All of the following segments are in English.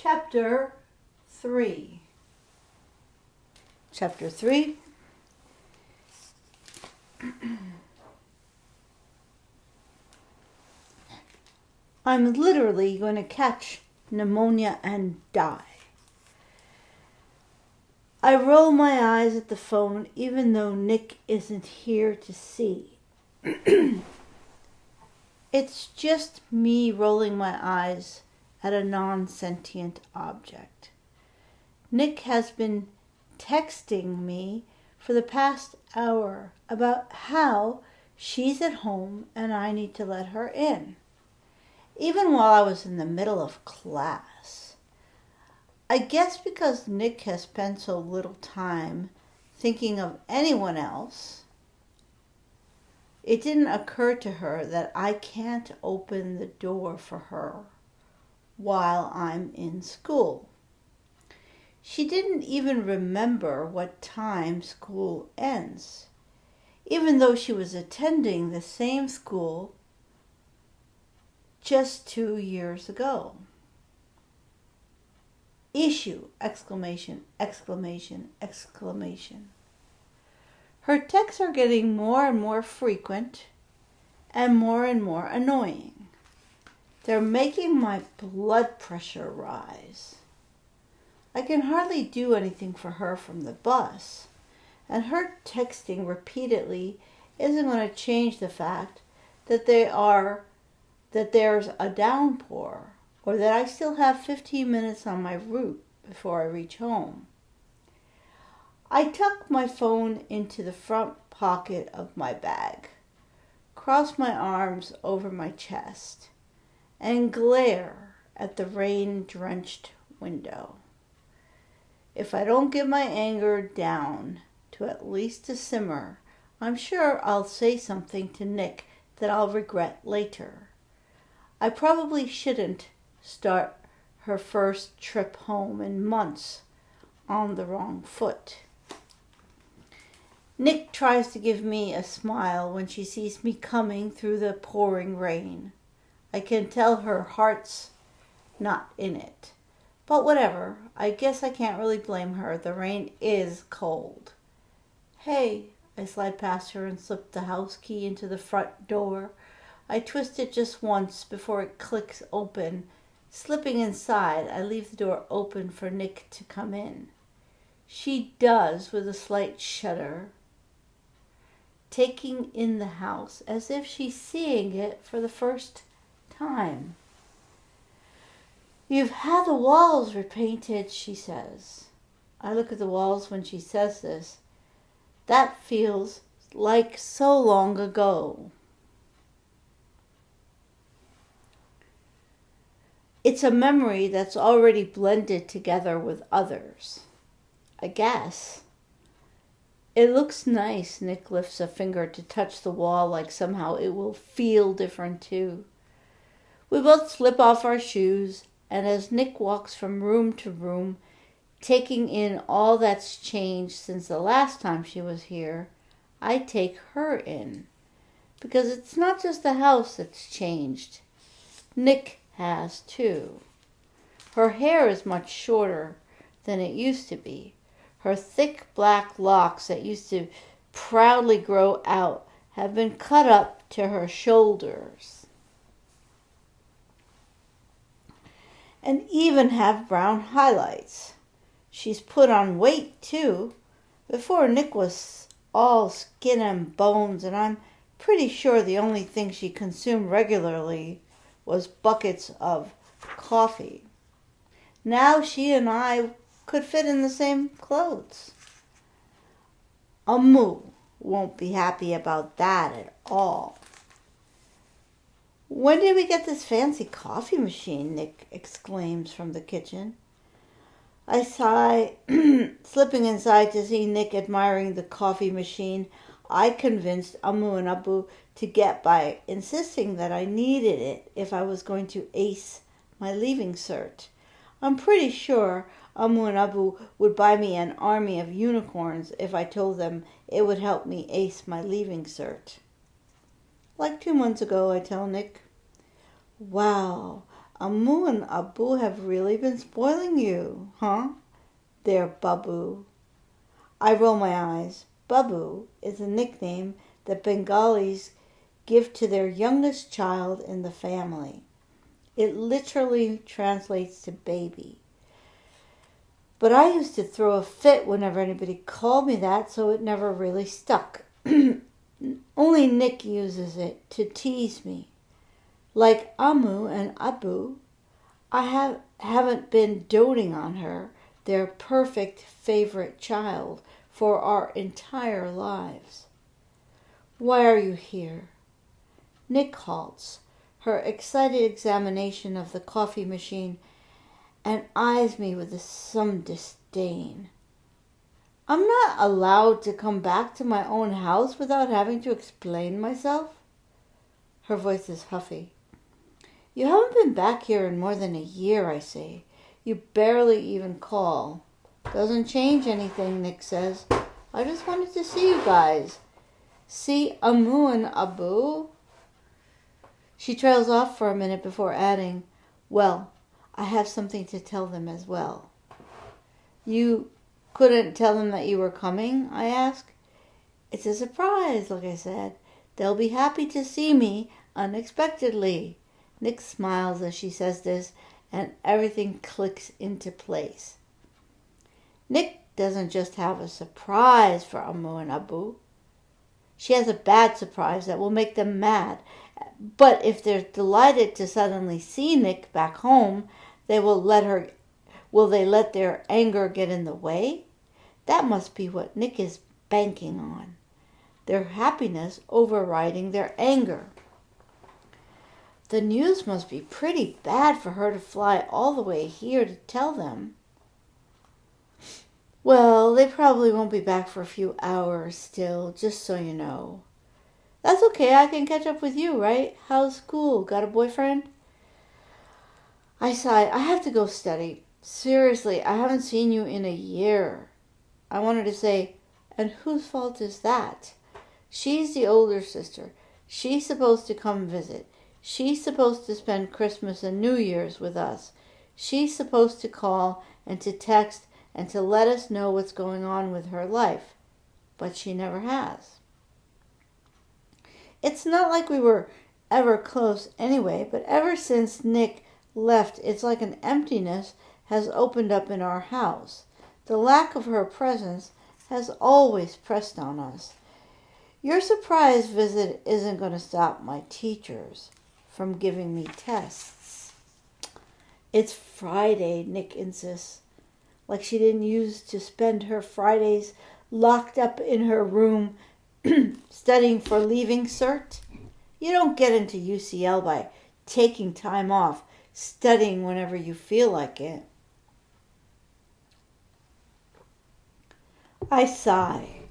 Chapter 3. Chapter 3. I'm literally going to catch pneumonia and die. I roll my eyes at the phone even though Nick isn't here to see. It's just me rolling my eyes at a non-sentient object. Nick has been texting me for the past hour about how she's at home and I need to let her in, even while I was in the middle of class. I guess because Nick has spent so little time thinking of anyone else, it didn't occur to her that I can't open the door for her while I'm in school. She didn't even remember what time school ends, even though she was attending the same school just 2 years ago. Issue! Exclamation, exclamation, exclamation. Her texts are getting more and more frequent and more annoying. They're making my blood pressure rise. I can hardly do anything for her from the bus, and her texting repeatedly isn't going to change the fact that there's a downpour, or that I still have 15 minutes on my route before I reach home. I tuck my phone into the front pocket of my bag, cross my arms over my chest, and glare at the rain-drenched window. If I don't get my anger down to at least a simmer, I'm sure I'll say something to Nick that I'll regret later. I probably shouldn't start her first trip home in months on the wrong foot. Nick tries to give me a smile when she sees me coming through the pouring rain. I can tell her heart's not in it. But whatever, I guess I can't really blame her. The rain is cold. Hey, I slide past her and slip the house key into the front door. I twist it just once before it clicks open. Slipping inside, I leave the door open for Nick to come in. She does with a slight shudder, taking in the house as if she's seeing it for the first time. You've had the walls repainted, she says. I look at the walls when she says this. That feels like so long ago. It's a memory that's already blended together with others, I guess. It looks nice. Nick lifts a finger to touch the wall like somehow it will feel different too. We both slip off our shoes, and as Nick walks from room to room, taking in all that's changed since the last time she was here, I take her in. Because it's not just the house that's changed. Nick has too. Her hair is much shorter than it used to be. Her thick black locks that used to proudly grow out have been cut up to her shoulders and even have brown highlights. She's put on weight too. Before, Nick was all skin and bones, and I'm pretty sure the only thing she consumed regularly was buckets of coffee. Now she and I could fit in the same clothes. Amu won't be happy about that at all. When did we get this fancy coffee machine? Nick exclaims from the kitchen. I sigh, slipping inside to see Nick admiring the coffee machine I convinced Amu and Abu to get by insisting that I needed it if I was going to ace my leaving cert. I'm pretty sure Amu and Abu would buy me an army of unicorns if I told them it would help me ace my leaving cert. Like 2 months ago, I tell Nick. Wow, Ammu and Abu have really been spoiling you, huh? They're Babu. I roll my eyes. Babu is a nickname that Bengalis give to their youngest child in the family. It literally translates to baby. But I used to throw a fit whenever anybody called me that, so it never really stuck. Only Nick uses it to tease me. Like Ammu and Abu, I haven't been doting on her, their perfect favorite child, for our entire lives. Why are you here? Nick halts, her excited examination of the coffee machine, and eyes me with some disdain. I'm not allowed to come back to my own house without having to explain myself? Her voice is huffy. You haven't been back here in more than a year, I say. You barely even call. Doesn't change anything, Nick says. I just wanted to see you guys. See Ammu and Abu? She trails off for a minute before adding, well, I have something to tell them as well. You couldn't tell them that you were coming? I ask. It's a surprise, like I said. They'll be happy to see me unexpectedly. Nick smiles as she says this, and everything clicks into place. Nick doesn't just have a surprise for Ammu and Abu. She has a bad surprise that will make them mad. But if they're delighted to suddenly see Nick back home, will they let their anger get in the way? That must be what Nick is banking on. Their happiness overriding their anger. The news must be pretty bad for her to fly all the way here to tell them. Well, they probably won't be back for a few hours still, just so you know. That's okay, I can catch up with you, right? How's school? Got a boyfriend? I sigh. I have to go study. Seriously, I haven't seen you in a year. I wanted to say, and whose fault is that? She's the older sister. She's supposed to come visit. She's supposed to spend Christmas and New Year's with us. She's supposed to call and to text and to let us know what's going on with her life. But she never has. It's not like we were ever close anyway, but ever since Nick left, it's like an emptiness has opened up in our house. The lack of her presence has always pressed on us. Your surprise visit isn't going to stop my teachers from giving me tests. It's Friday, Nick insists, like she didn't used to spend her Fridays locked up in her room studying for leaving cert. You don't get into UCL by taking time off, studying whenever you feel like it. I sigh.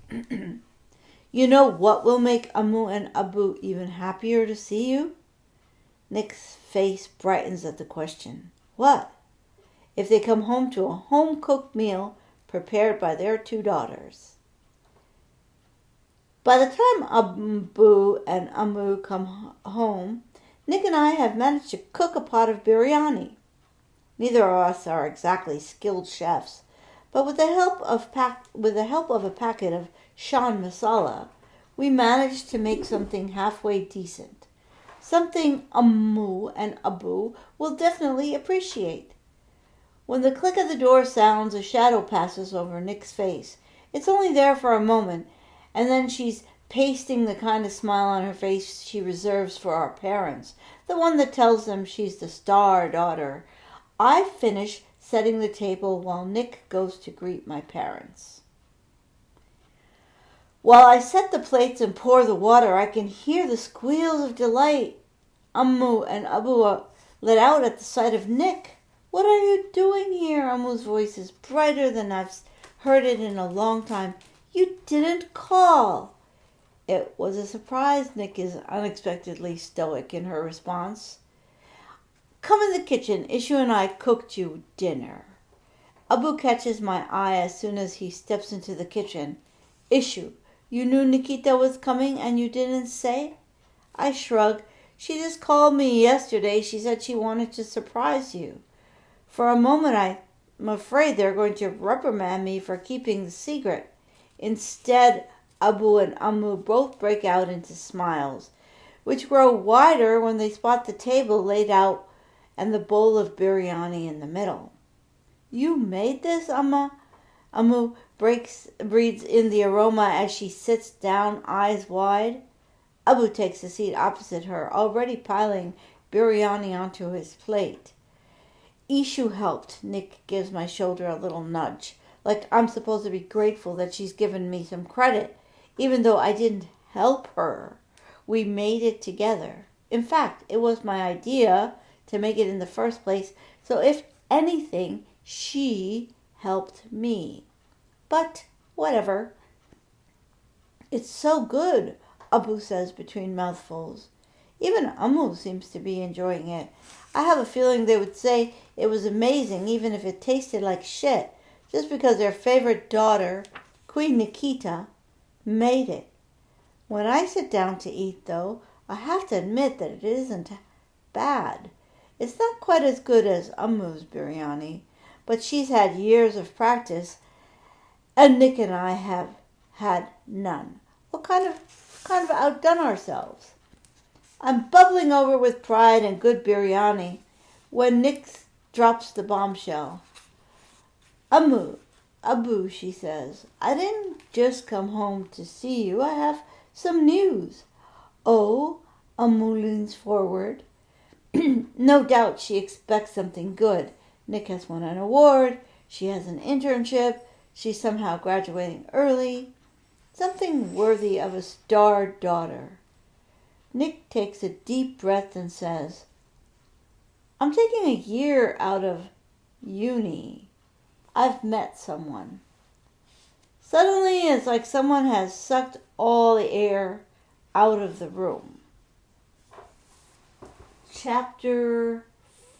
You know what will make Ammu and Abu even happier to see you? Nick's face brightens at the question. What? If they come home to a home-cooked meal prepared by their two daughters. By the time Abu and Ammu come home, Nick and I have managed to cook a pot of biryani. Neither of us are exactly skilled chefs, but with the help of a packet of shan masala, we managed to make something halfway decent. Something Ammu and Abu will definitely appreciate. When the click of the door sounds, a shadow passes over Nick's face. It's only there for a moment, and then she's pasting the kind of smile on her face she reserves for our parents, the one that tells them she's the star daughter. I finish setting the table while Nick goes to greet my parents. While I set the plates and pour the water, I can hear the squeals of delight Ammu and Abu let out at the sight of Nick. What are you doing here? Ammu's voice is brighter than I've heard it in a long time. You didn't call. It was a surprise. Nick is unexpectedly stoic in her response. Come in the kitchen. Ishu and I cooked you dinner. Abu catches my eye as soon as he steps into the kitchen. Ishu, you knew Nikita was coming and you didn't say? I shrug. She just called me yesterday. She said she wanted to surprise you. For a moment, I'm afraid they're going to reprimand me for keeping the secret. Instead, Abu and Ammu both break out into smiles, which grow wider when they spot the table laid out and the bowl of biryani in the middle. You made this, Amma? Ammu breathes in the aroma as she sits down, eyes wide. Abu takes a seat opposite her, already piling biryani onto his plate. Ishu helped. Nick gives my shoulder a little nudge, like I'm supposed to be grateful that she's given me some credit, even though I didn't help her. We made it together. In fact, it was my idea to make it in the first place, so if anything, she helped me. But whatever. It's so good, Abu says between mouthfuls. Even Ammu seems to be enjoying it. I have a feeling they would say it was amazing even if it tasted like shit, just because their favorite daughter, Queen Nikita, made it. When I sit down to eat, though, I have to admit that it isn't bad. It's not quite as good as Ammu's biryani, but she's had years of practice, and Nick and I have had none. We'll kind of outdone ourselves. I'm bubbling over with pride and good biryani when Nick drops the bombshell. Abu, she says, I didn't just come home to see you. I have some news. Oh, Ammu leans forward. No doubt she expects something good. Nick has won an award. She has an internship. She's somehow graduating early. Something worthy of a star daughter. Nick takes a deep breath and says, I'm taking a year out of uni. I've met someone. Suddenly, it's like someone has sucked all the air out of the room. Chapter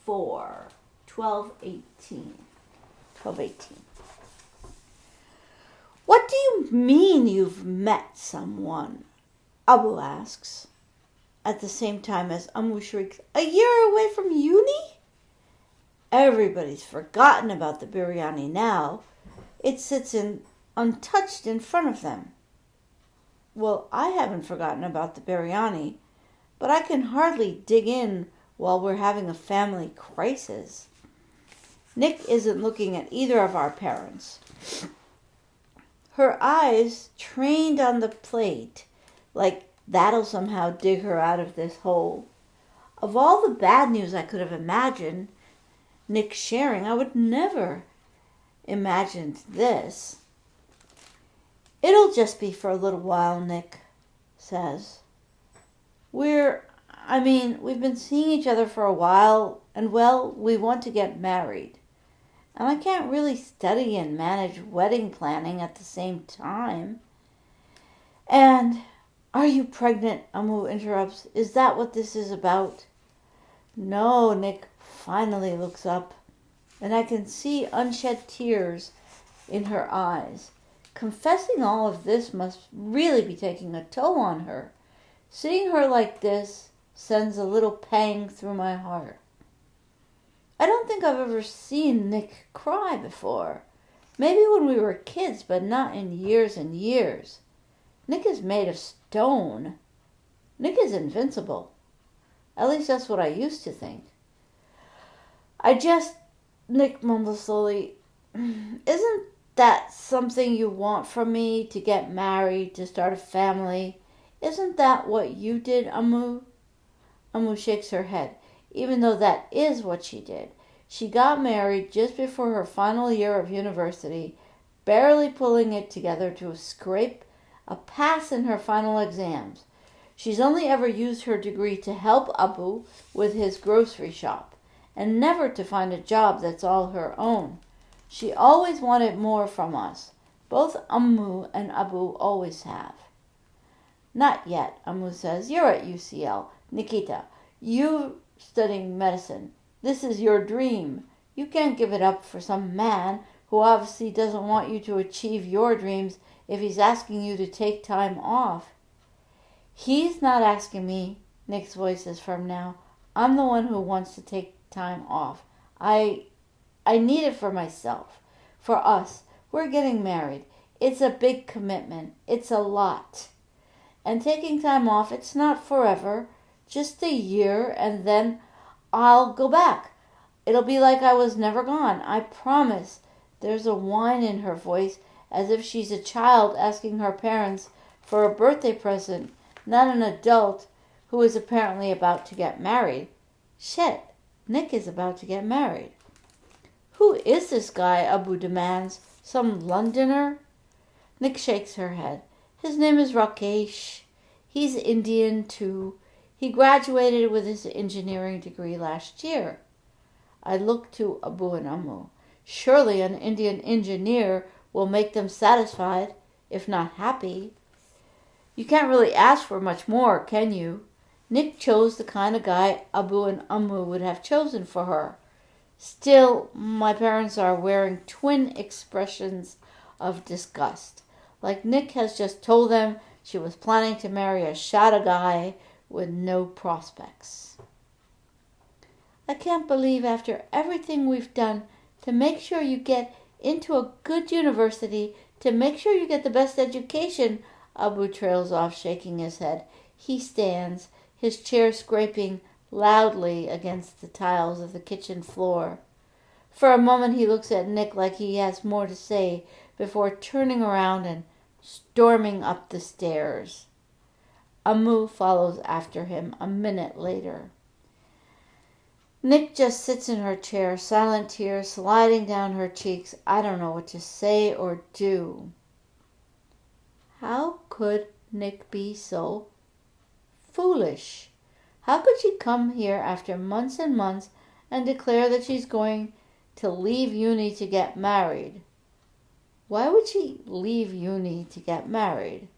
4, 12:18. What do you mean you've met someone? Abu asks, at the same time as Ammu shrieks, a year away from uni? Everybody's forgotten about the biryani now. It sits untouched in front of them. Well, I haven't forgotten about the biryani, but I can hardly dig in while we're having a family crisis. Nick isn't looking at either of our parents. Her eyes trained on the plate, like that'll somehow dig her out of this hole. Of all the bad news I could have imagined Nick sharing, I would never imagined this. It'll just be for a little while, Nick says. We've been seeing each other for a while, and well, we want to get married. And I can't really study and manage wedding planning at the same time. And, are you pregnant? Ammu interrupts. Is that what this is about? No, Nick finally looks up, and I can see unshed tears in her eyes. Confessing all of this must really be taking a toll on her. Seeing her like this sends a little pang through my heart. I don't think I've ever seen Nick cry before. Maybe when we were kids, but not in years and years. Nick is made of stone. Nick is invincible. At least that's what I used to think. Nick mumbles slowly, isn't that something you want from me, to get married, to start a family? Isn't that what you did, Ammu? Ammu shakes her head, even though that is what she did. She got married just before her final year of university, barely pulling it together to scrape a pass in her final exams. She's only ever used her degree to help Abu with his grocery shop, and never to find a job that's all her own. She always wanted more from us. Both Ammu and Abu always have. Not yet, Ammu says. You're at UCL. Nikita, you're studying medicine. This is your dream. You can't give it up for some man who obviously doesn't want you to achieve your dreams if he's asking you to take time off. He's not asking me Nick's voice is firm now. I'm the one who wants to take time off. I need it for myself. For us. We're getting married. It's a big commitment. It's a lot. And taking time off, it's not forever. Just a year, and then I'll go back. It'll be like I was never gone. I promise. There's a whine in her voice, as if she's a child asking her parents for a birthday present, not an adult who is apparently about to get married. Shit, Nick is about to get married. Who is this guy? Abu demands. Some Londoner? Nick shakes her head. His name is Rakesh. He's Indian too. He graduated with his engineering degree last year. I look to Abu and Ammu. Surely an Indian engineer will make them satisfied, if not happy. You can't really ask for much more, can you? Nick chose the kind of guy Abu and Ammu would have chosen for her. Still, my parents are wearing twin expressions of disgust. Like Nick has just told them she was planning to marry a shada guy with no prospects. I can't believe after everything we've done to make sure you get into a good university, to make sure you get the best education, Abu trails off, shaking his head. He stands, his chair scraping loudly against the tiles of the kitchen floor. For a moment he looks at Nick like he has more to say before turning around and storming up the stairs. Ammu follows after him a minute later. Nick just sits in her chair, silent tears sliding down her cheeks. I don't know what to say or do. How could Nick be so foolish? How could she come here after months and months and declare that she's going to leave uni to get married? Why would she leave uni to get married?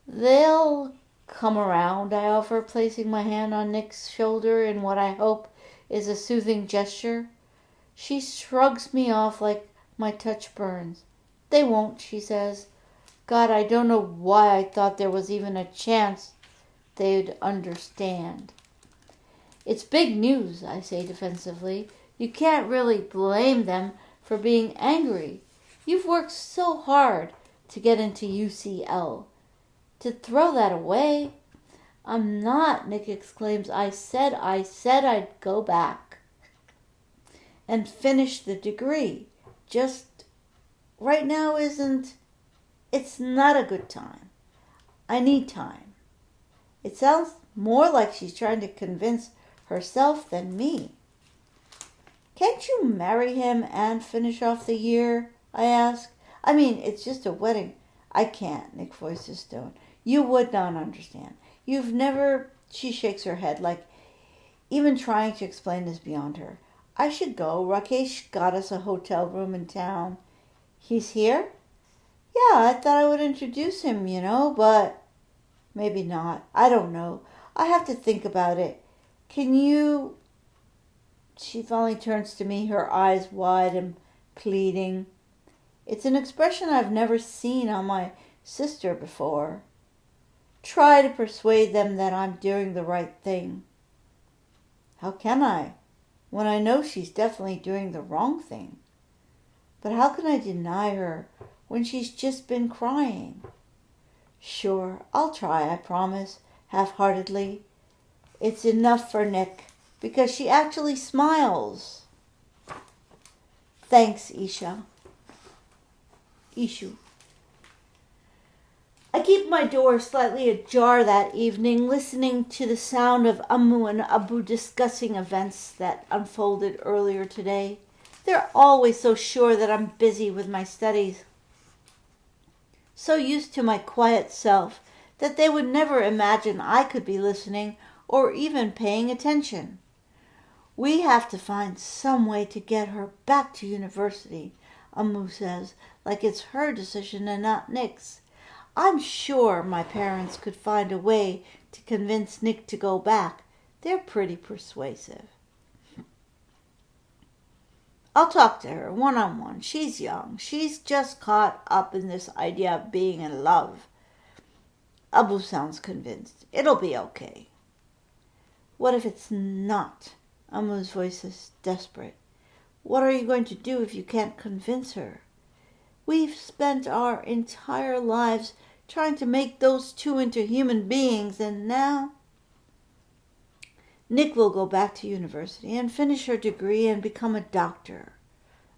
They'll come around, I offer, placing my hand on Nick's shoulder in what I hope is a soothing gesture. She shrugs me off like my touch burns. They won't, she says. God, I don't know why I thought there was even a chance they'd understand. It's big news, I say defensively. You can't really blame them for being angry. You've worked so hard to get into UCL. To throw that away? I'm not, Nick exclaims. I said I'd go back and finish the degree. Just right now it's not a good time. I need time. It sounds more like she's trying to convince herself than me. Can't you marry him and finish off the year? I ask. I mean, it's just a wedding. I can't, Nick voices stone. You would not understand. You've never... She shakes her head like even trying to explain is beyond her. I should go. Rakesh got us a hotel room in town. He's here? Yeah, I thought I would introduce him, but maybe not. I don't know. I have to think about it. Can you... She finally turns to me, her eyes wide and pleading. It's an expression I've never seen on my sister before. Try to persuade them that I'm doing the right thing. How can I, when I know she's definitely doing the wrong thing? But how can I deny her when she's just been crying? Sure, I'll try, I promise, half-heartedly. It's enough for Nick, because she actually smiles. Thanks, Ishu. I keep my door slightly ajar that evening, listening to the sound of Ammu and Abu discussing events that unfolded earlier today. They're always so sure that I'm busy with my studies, so used to my quiet self that they would never imagine I could be listening or even paying attention. We have to find some way to get her back to university, Ammu says, like it's her decision and not Nick's. I'm sure my parents could find a way to convince Nick to go back. They're pretty persuasive. I'll talk to her one-on-one. She's young. She's just caught up in this idea of being in love. Abu sounds convinced. It'll be okay. What if it's not? Amu's voice is desperate. What are you going to do if you can't convince her? We've spent our entire lives trying to make those two into human beings, and now Nick will go back to university and finish her degree and become a doctor.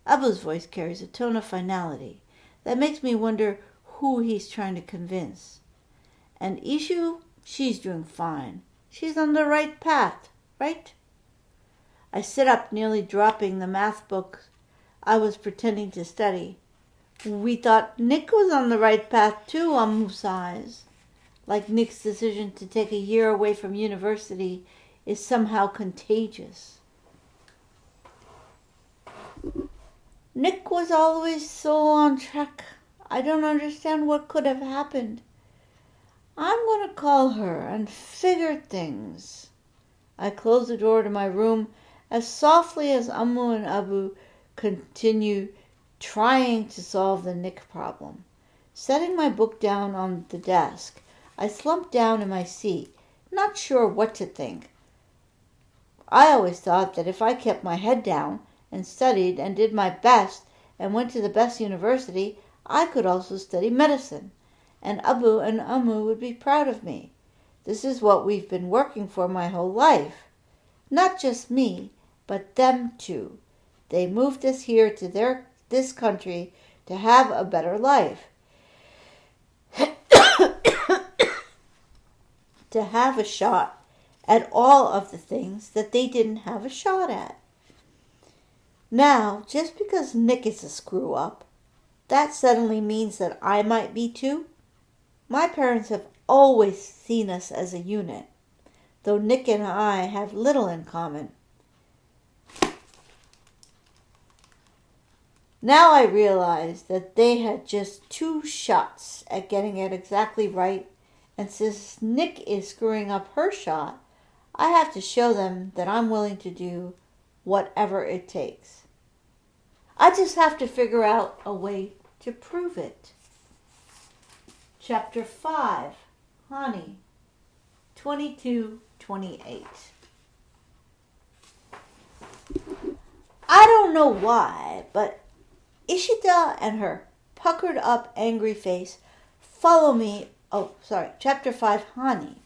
Abu's voice carries a tone of finality that makes me wonder who he's trying to convince. And Ishu, she's doing fine. She's on the right path, right? I sit up, nearly dropping the math book I was pretending to study. We thought Nick was on the right path too, Amu sighs. Like Nick's decision to take a year away from university is somehow contagious. Nick was always so on track. I don't understand what could have happened. I'm going to call her and figure things. I close the door to my room as softly as Amu and Abu continue trying to solve the Nick problem. Setting my book down on the desk, I slump down in my seat, not sure what to think. I always thought that if I kept my head down and studied and did my best and went to the best university, I could also study medicine, and Abu and Amu would be proud of me. This is what we've been working for my whole life. Not just me, but them too. They moved us here to this country to have a better life. To have a shot at all of the things that they didn't have a shot at. Now, just because Nick is a screw-up, that suddenly means that I might be too? My parents have always seen us as a unit, though Nick and I have little in common. Now I realize that they had just 2 shots at getting it exactly right, and since Nick is screwing up her shot, I have to show them that I'm willing to do whatever it takes. I just have to figure out a way to prove it. Chapter 5, Hani, 22-28. I don't know why, but Ishita and her puckered up angry face follow me. Chapter 5, Hani.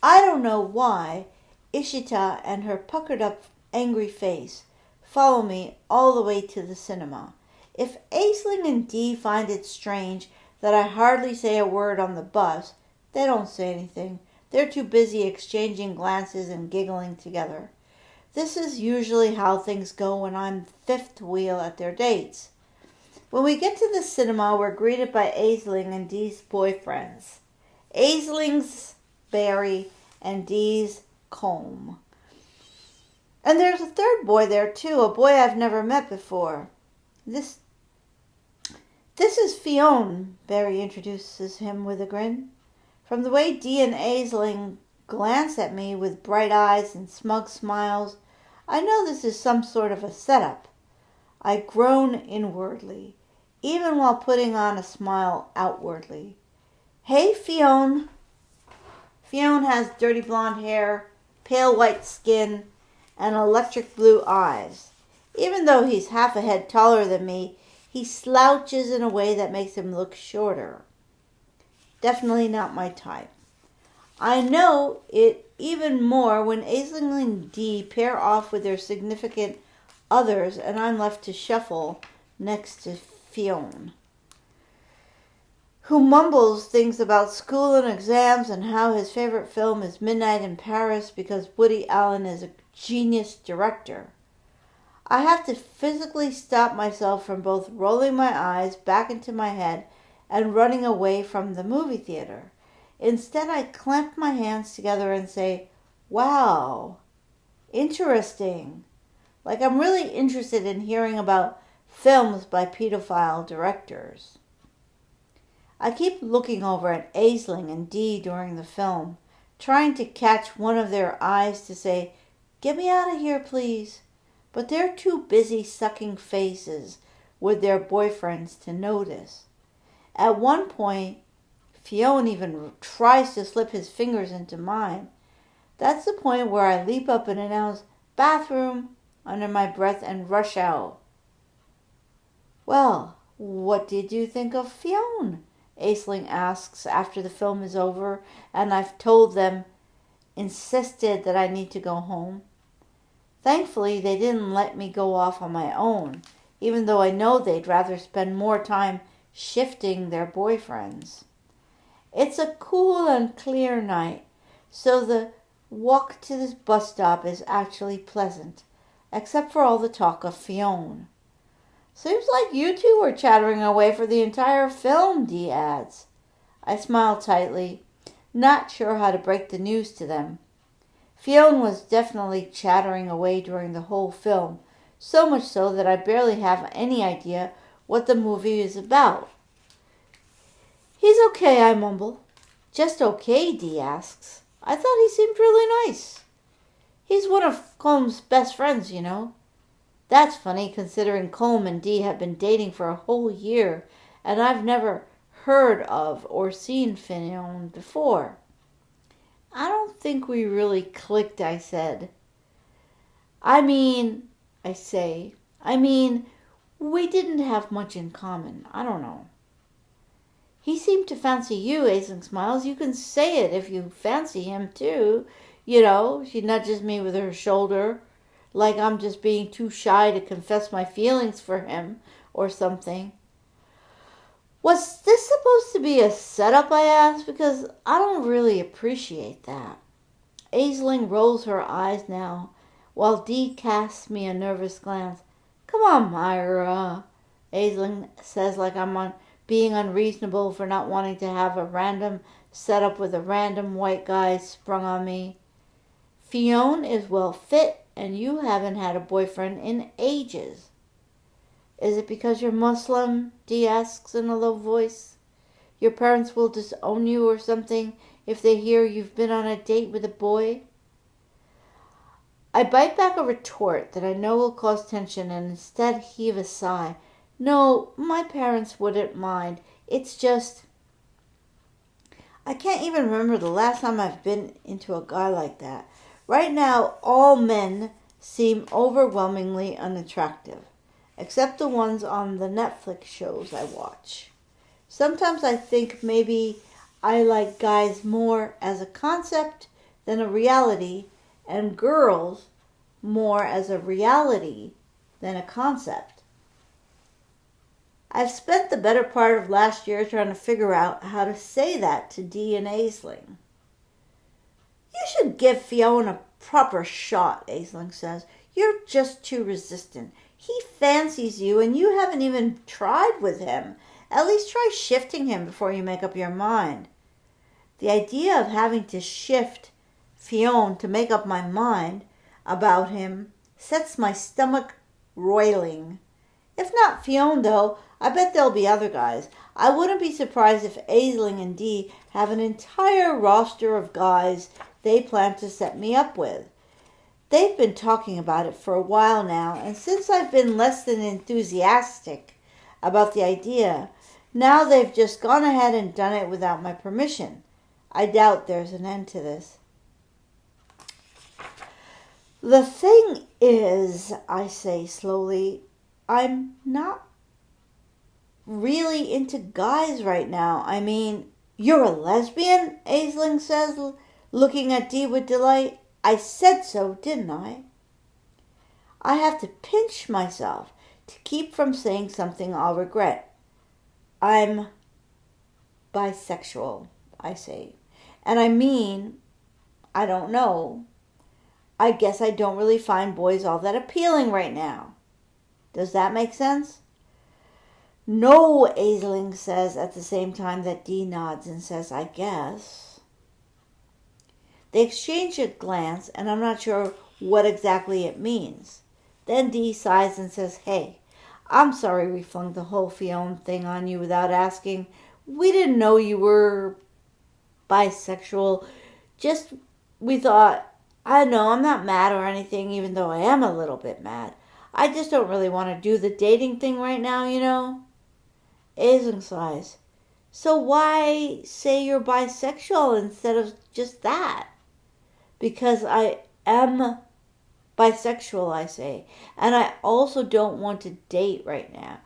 I don't know why Ishita and her puckered up angry face follow me all the way to the cinema. If Aisling and Dee find it strange that I hardly say a word on the bus, they don't say anything. They're too busy exchanging glances and giggling together. This is usually how things go when I'm fifth wheel at their dates. When we get to the cinema, we're greeted by Aisling and Dee's boyfriends. Aisling's Barry and Dee's Combe. And there's a third boy there too, a boy I've never met before. This is Fionn, Barry introduces him with a grin. From the way Dee and Aisling glance at me with bright eyes and smug smiles, I know this is some sort of a setup. I groan inwardly, even while putting on a smile outwardly. Hey, Fionn. Fionn has dirty blonde hair, pale white skin, and electric blue eyes. Even though he's half a head taller than me, he slouches in a way that makes him look shorter. Definitely not my type. I know it even more when Aisling and Dee pair off with their significant others and I'm left to shuffle next to Fionn, who mumbles things about school and exams and how his favorite film is Midnight in Paris because Woody Allen is a genius director. I have to physically stop myself from both rolling my eyes back into my head and running away from the movie theater. Instead, I clamp my hands together and say, wow, interesting. Like I'm really interested in hearing about films by pedophile directors. I keep looking over at Aisling and Dee during the film, trying to catch one of their eyes to say, get me out of here, please. But they're too busy sucking faces with their boyfriends to notice. At one point, Fionn even tries to slip his fingers into mine. That's the point where I leap up and announce, "Bathroom," under my breath and rush out. "Well, what did you think of Fionn?" Aisling asks after the film is over and I've told them, insisted that I need to go home. Thankfully, they didn't let me go off on my own, even though I know they'd rather spend more time shifting their boyfriends. It's a cool and clear night, so the walk to this bus stop is actually pleasant, except for all the talk of Fionn. "Seems like you two were chattering away for the entire film," Dee adds. I smile tightly, not sure how to break the news to them. Fionn was definitely chattering away during the whole film, so much so that I barely have any idea what the movie is about. "He's okay," I mumble. "Just okay?" Dee asks. "I thought he seemed really nice." "He's one of Colm's best friends, you know." That's funny, considering Colm and Dee have been dating for a whole year, and I've never heard of or seen Fionn before. "I don't think we really clicked," I said. I mean, we didn't have much in common. I don't know." "He seemed to fancy you," Aisling smiles. "You can say it if you fancy him too. You know," she nudges me with her shoulder, like I'm just being too shy to confess my feelings for him or something. "Was this supposed to be a setup?" I asked, because I don't really appreciate that. Aisling rolls her eyes now, while Dee casts me a nervous glance. "Come on, Myra," Aisling says, like I'm being unreasonable for not wanting to have a random setup with a random white guy sprung on me. "Fionn is well fit, and you haven't had a boyfriend in ages." "Is it because you're Muslim?" Dee asks in a low voice. "Your parents will disown you or something if they hear you've been on a date with a boy?" I bite back a retort that I know will cause tension and instead heave a sigh. "No, my parents wouldn't mind. It's just, I can't even remember the last time I've been into a guy like that. Right now, all men seem overwhelmingly unattractive, except the ones on the Netflix shows I watch. Sometimes I think maybe I like guys more as a concept than a reality, and girls more as a reality than a concept. I've spent the better part of last year trying to figure out how to say that to Dee and Aisling. "You should give Fionn a proper shot," Aisling says. "You're just too resistant. He fancies you and you haven't even tried with him. At least try shifting him before you make up your mind." The idea of having to shift Fionn to make up my mind about him sets my stomach roiling. If not Fionn, though, I bet there'll be other guys. I wouldn't be surprised if Aisling and Dee have an entire roster of guys they plan to set me up with. They've been talking about it for a while now, and since I've been less than enthusiastic about the idea, now they've just gone ahead and done it without my permission. I doubt there's an end to this. "The thing is," I say slowly, "I'm not really into guys right now. I mean..." "You're a lesbian?" Aisling says, looking at Dee with delight. I said so, didn't I? I have to pinch myself to keep from saying something I'll regret. "I'm bisexual," I say. "And I mean, I don't know. I guess I don't really find boys all that appealing right now." Does that make sense? "No," Aisling says at the same time that Dee nods and says, "I guess." They exchange a glance, and I'm not sure what exactly it means. Then Dee sighs and says, "Hey, I'm sorry we flung the whole Fionn thing on you without asking. We didn't know you were bisexual. Just, we thought, I know I'm not mad or anything, even though I am a little bit mad. I just don't really want to do the dating thing right now, you know." Aisling sighs. So why say you're bisexual instead of just that? Because I am bisexual, I say, and I also don't want to date right now.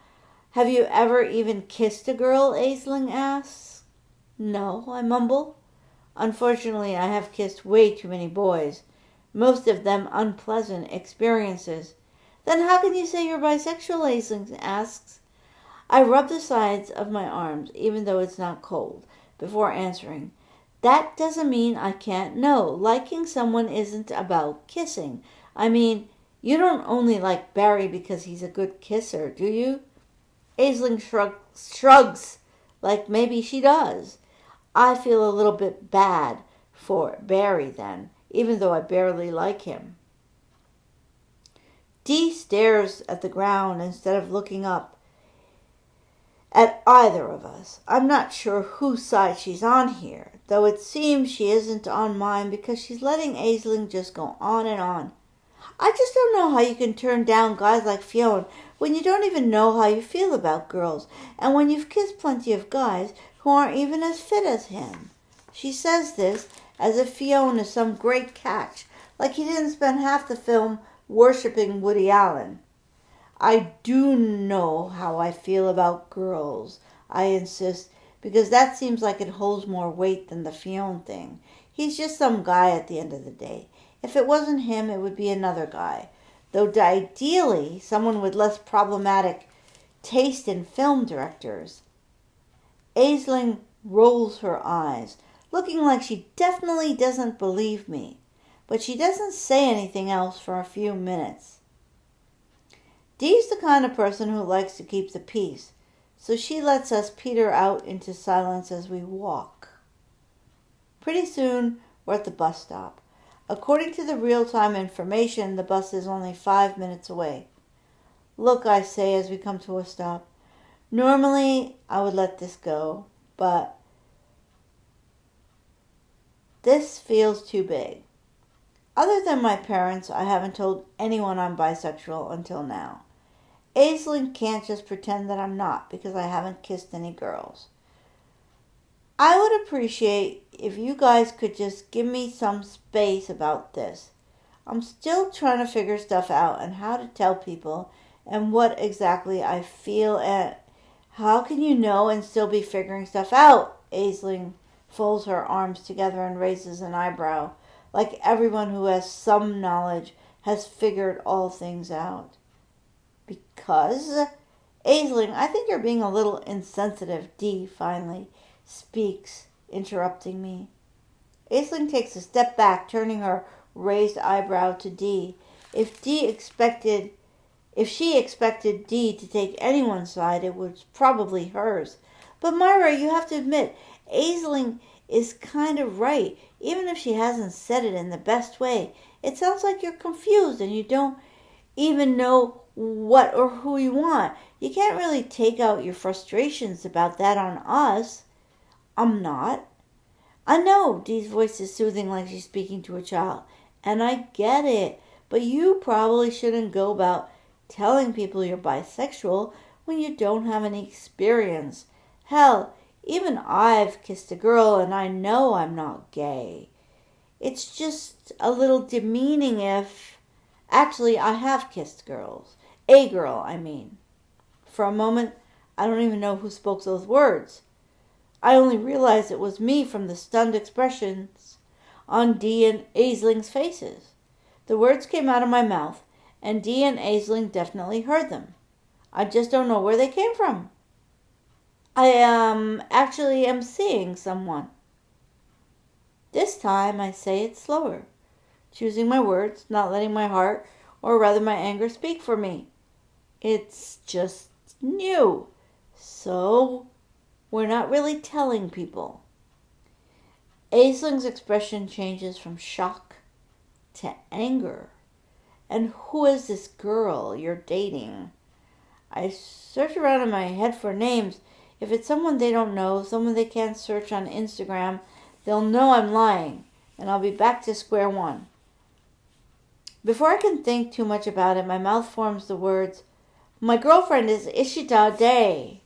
Have you ever even kissed a girl? Aisling asks. No, I mumble. Unfortunately, I have kissed way too many boys, most of them unpleasant experiences. Then how can you say you're bisexual? Aisling asks. I rub the sides of my arms, even though it's not cold, before answering. That doesn't mean I can't know. Liking someone isn't about kissing. I mean, you don't only like Barry because he's a good kisser, do you? Aisling shrugs, like maybe she does. I feel a little bit bad for Barry then, even though I barely like him. Dee stares at the ground instead of looking up at either of us. I'm not sure whose side she's on here, though it seems she isn't on mine because she's letting Aisling just go on and on. I just don't know how you can turn down guys like Fionn when you don't even know how you feel about girls, and when you've kissed plenty of guys who aren't even as fit as him. She says this as if Fionn is some great catch, like he didn't spend half the film worshipping Woody Allen. I do know how I feel about girls, I insist, because that seems like it holds more weight than the Fionn thing. He's just some guy at the end of the day. If it wasn't him, it would be another guy, though ideally someone with less problematic taste in film directors. Aisling rolls her eyes, looking like she definitely doesn't believe me, but she doesn't say anything else for a few minutes. Dee's the kind of person who likes to keep the peace, so she lets us peter out into silence as we walk. Pretty soon, we're at the bus stop. According to the real-time information, the bus is only 5 minutes away. Look, I say as we come to a stop. Normally, I would let this go, but this feels too big. Other than my parents, I haven't told anyone I'm bisexual until now. Aisling can't just pretend that I'm not because I haven't kissed any girls. I would appreciate if you guys could just give me some space about this. I'm still trying to figure stuff out and how to tell people and what exactly I feel and how can you know and still be figuring stuff out? Aisling folds her arms together and raises an eyebrow, like everyone who has some knowledge has figured all things out. Because? Aisling, I think you're being a little insensitive, Dee finally speaks, interrupting me. Aisling takes a step back, turning her raised eyebrow to Dee. If she expected Dee to take anyone's side, it was probably hers. But Myra, you have to admit, Aisling is kind of right, even if she hasn't said it in the best way. It sounds like you're confused and you don't even know what or who you want. You can't really take out your frustrations about that on us. I'm not. I know, Dee's voice is soothing like she's speaking to a child, and I get it, but you probably shouldn't go about telling people you're bisexual when you don't have any experience. Hell, even I've kissed a girl and I know I'm not gay. It's just a little demeaning if... Actually, I have kissed girls. A girl, I mean. For a moment, I don't even know who spoke those words. I only realized it was me from the stunned expressions on Dee and Aisling's faces. The words came out of my mouth, and Dee and Aisling definitely heard them. I just don't know where they came from. I actually am seeing someone. This time I say it slower, choosing my words, not letting my heart, or rather my anger, speak for me. It's just new, so we're not really telling people. Aisling's expression changes from shock to anger. And who is this girl you're dating? I search around in my head for names. If it's someone they don't know, someone they can't search on Instagram, they'll know I'm lying, and I'll be back to square one. Before I can think too much about it, my mouth forms the words, "My girlfriend is Ishita Day."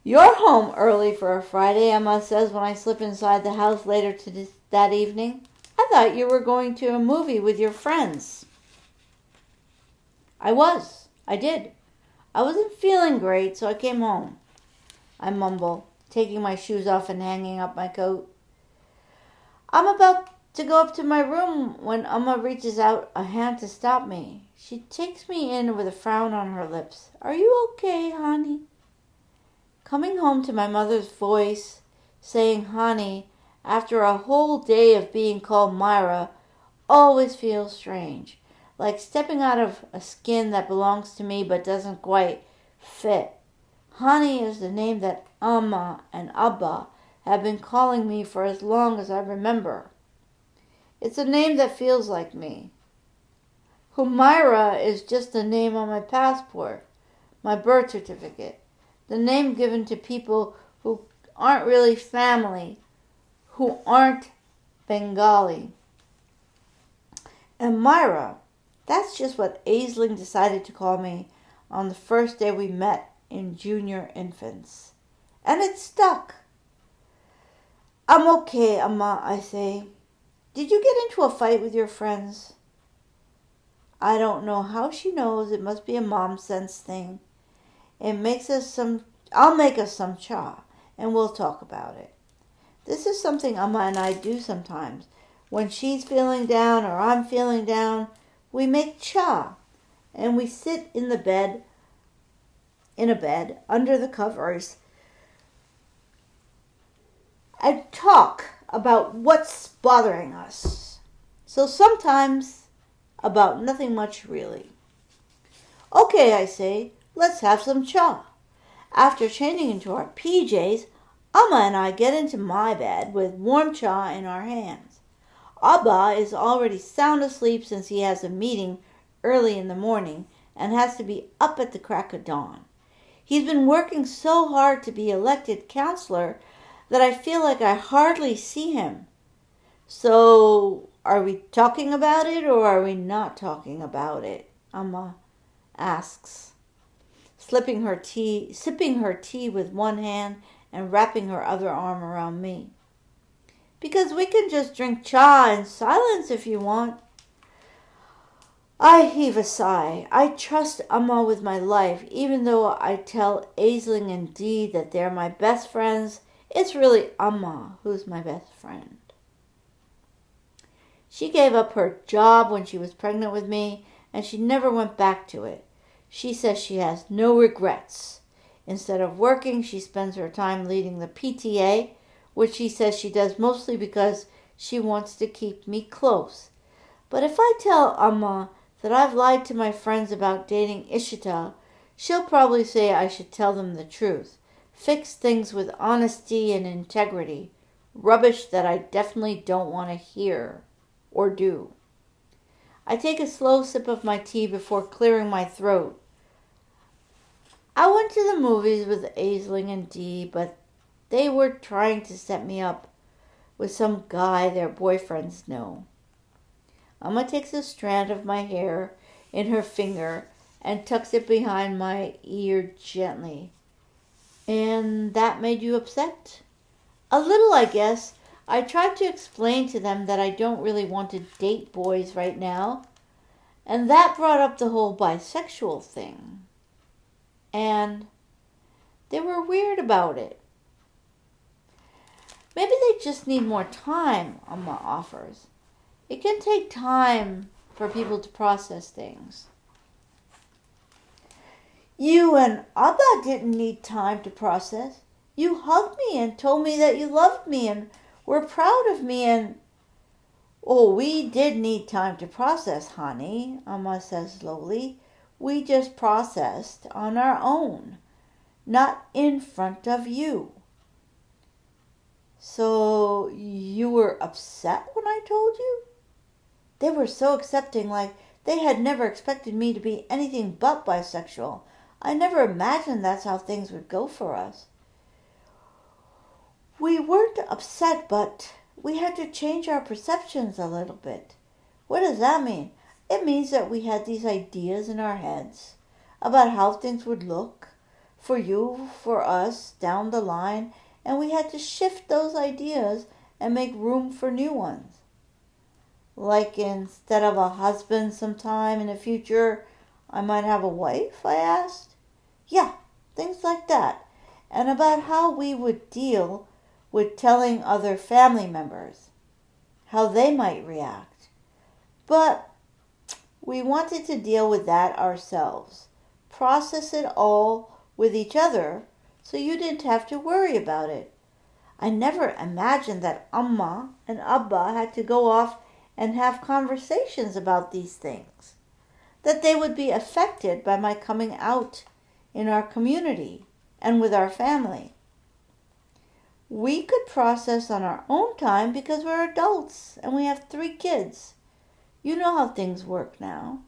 You're home early for a Friday, Emma says when I slip inside the house later that evening. I thought you were going to a movie with your friends. I did. I wasn't feeling great, so I came home. I mumble, taking my shoes off and hanging up my coat. I'm about to go up to my room when Emma reaches out a hand to stop me. She takes me in with a frown on her lips. Are you okay, honey? Coming home to my mother's voice saying honey after a whole day of being called Myra always feels strange, like stepping out of a skin that belongs to me but doesn't quite fit. Hani is the name that Amma and Abba have been calling me for as long as I remember. It's a name that feels like me. Humaira is just the name on my passport, my birth certificate, the name given to people who aren't really family, who aren't Bengali. And Myra, that's just what Aisling decided to call me on the first day we met in junior infants. And it stuck. I'm okay, Amma, I say. Did you get into a fight with your friends? I don't know how she knows. It must be a mom sense thing. I'll make us some cha, and we'll talk about it. This is something Amma and I do sometimes. When she's feeling down or I'm feeling down, we make cha, and we sit in a bed under the covers and talk about what's bothering us. So sometimes about nothing much really. Okay, I say, let's have some cha. After changing into our PJs, Amma and I get into my bed with warm cha in our hands. Abba is already sound asleep since he has a meeting early in the morning and has to be up at the crack of dawn. He's been working so hard to be elected counselor that I feel like I hardly see him. So, are we talking about it or are we not talking about it? Amma asks, sipping her tea with one hand and wrapping her other arm around me. Because we can just drink cha in silence if you want. I heave a sigh. I trust Amma with my life, even though I tell Aisling and Dee that they're my best friends. It's really Amma who's my best friend. She gave up her job when she was pregnant with me, and she never went back to it. She says she has no regrets. Instead of working, she spends her time leading the PTA, which she says she does mostly because she wants to keep me close. But if I tell Amma that I've lied to my friends about dating Ishita, she'll probably say I should tell them the truth. Fix things with honesty and integrity. Rubbish that I definitely don't want to hear or do. I take a slow sip of my tea before clearing my throat. I went to the movies with Aisling and Dee, but they were trying to set me up with some guy their boyfriends know. Amma takes a strand of my hair in her finger and tucks it behind my ear gently. And that made you upset? A little, I guess. I tried to explain to them that I don't really want to date boys right now, and that brought up the whole bisexual thing. And they were weird about it. Maybe they just need more time, Amma offers. It can take time for people to process things. You and Abba didn't need time to process. You hugged me and told me that you loved me and were proud of me and... Oh, we did need time to process, honey, Amma says slowly. We just processed on our own, not in front of you. So you were upset when I told you? They were so accepting, like they had never expected me to be anything but bisexual. I never imagined that's how things would go for us. We weren't upset, but we had to change our perceptions a little bit. What does that mean? It means that we had these ideas in our heads about how things would look for you, for us, down the line, and we had to shift those ideas and make room for new ones. Like instead of a husband sometime in the future, I might have a wife, I asked. Yeah, things like that. And about how we would deal with telling other family members, how they might react. But we wanted to deal with that ourselves, process it all with each other so you didn't have to worry about it. I never imagined that Amma and Abba had to go off and have conversations about these things, that they would be affected by my coming out in our community and with our family. We could process on our own time because we're adults and we have 3 kids. You know how things work now.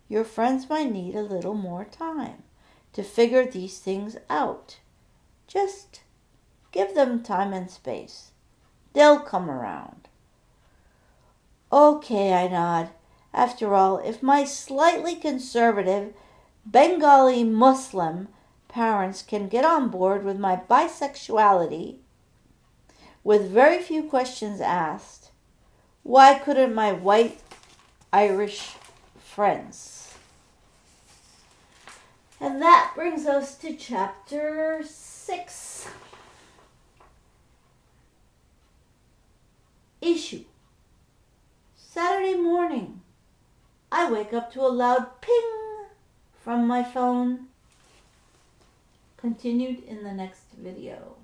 Your friends might need a little more time to figure these things out. Just give them time and space. They'll come around. Okay, I nod. After all, if my slightly conservative Bengali Muslim parents can get on board with my bisexuality with very few questions asked, why couldn't my white Irish friends? And that brings us to chapter 6. Issue. Saturday morning. I wake up to a loud ping from my phone. Continued in the next video.